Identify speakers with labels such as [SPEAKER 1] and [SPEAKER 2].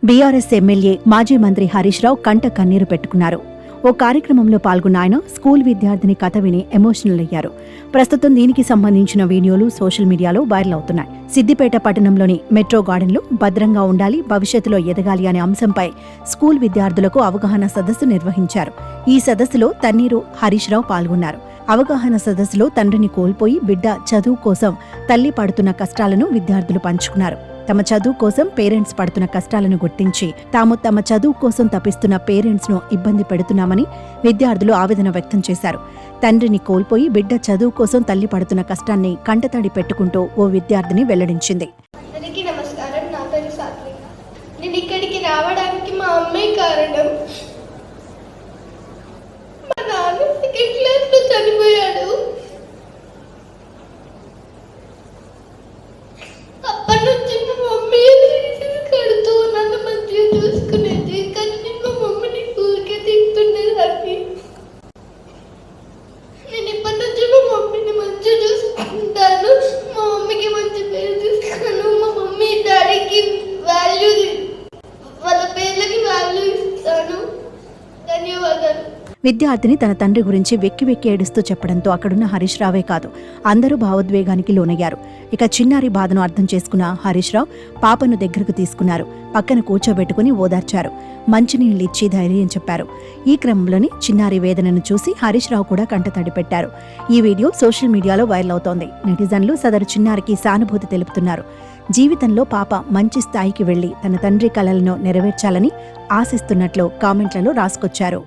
[SPEAKER 1] BRS MLA మాజీ మంత్రి హరీష్ రావు కంట కన్నీరు పెట్టుకున్నారు. ఓ కార్యక్రమంలో పాల్గొన్న ఆయన స్కూల్ విద్యార్థిని కథ విని ఎమోషనల్ అయ్యారు. ప్రస్తుతం దీనికి సంబంధించిన వీడియోలు సోషల్ మీడియాలో వైరల్ అవుతున్నాయి. సిద్దిపేట పట్టణంలోని మెట్రో గార్డెన్లో భద్రంగా ఉండాలి, భవిష్యత్తులో ఎదగాలి అనే అంశంపై స్కూల్ విద్యార్థులకు అవగాహన సదస్సు నిర్వహించారు. ఈ సదస్సులో తన్నీరు హరీష్ రావు పాల్గొన్నారు. అవగాహన సదస్సులో తండ్రిని కోల్పోయి బిడ్డ చదువు కోసం తల్లి పడుతున్న కష్టాలను విద్యార్థులు పంచుకున్నారు. తమ చదువు కోసం పేరెంట్స్ పడుతున్న కష్టాలను గుర్తించి తాము తమ చదువు కోసం తపిస్తున్న పేరెంట్స్ ను ఇబ్బంది పెడుతున్నామని విద్యార్థులు ఆవేదన వ్యక్తం చేశారు. తండ్రిని కోల్పోయి బిడ్డ చదువు కోసం తల్లి పడుతున్న కష్టాన్ని కంటతడి పెట్టుకుంటూ ఓ విద్యార్థిని వెల్లడించింది.
[SPEAKER 2] అందరికీ నమస్కారం. నా పేరు సాత్విక. నేను ఇక్కడికి రావడానికి మా అమ్మే కారణం. మా నాన్న సెకండ్ క్లాస్లో చనిపోయాడు. అప్పటి నుంచి మా మమ్మీ కడుతూ నన్ను మంచిగా చూసుకునేది, కానీ నేను మా మమ్మీని ఊరికే తింటునేదాన్ని. నేను ఇప్పటి నుంచి మా మమ్మీని మంచిగా చూసుకుంటాను, మా మమ్మీకి మంచి పేరు తీస్తాను, మా మమ్మీ డాడీకి వాల్యూ, వాళ్ళ పేర్లకి వాల్యూ ఇస్తాను. ధన్యవాదాలు.
[SPEAKER 1] విద్యార్థిని తన తండ్రి గురించి వెక్కి వెక్కి ఏడుస్తూ చెప్పడంతో అక్కడున్న హరీష్ రావే కాదు అందరూ భావోద్వేగానికి లోనయ్యారు. ఇక చిన్నారి బాధను అర్థం చేసుకున్న హరీష్ రావు పాపను దగ్గరకు తీసుకున్నారు. పక్కన కూర్చోబెట్టుకుని ఓదార్చారు. మంచినీళ్ళు ఇచ్చి ధైర్యం చెప్పారు. ఈ క్రమంలోని చిన్నారి వేదనను చూసి హరీష్ రావు కూడా కంటతడి పెట్టారు. ఈ వీడియో సోషల్ మీడియాలో వైరల్ అవుతోంది. నెటిజన్లు సదరు చిన్నారికి సానుభూతి తెలుపుతున్నారు. జీవితంలో పాప మంచి స్థాయికి వెళ్లి తన తండ్రి కలలను నెరవేర్చాలని ఆశిస్తున్నట్లు కామెంట్లలో రాసుకొచ్చారు.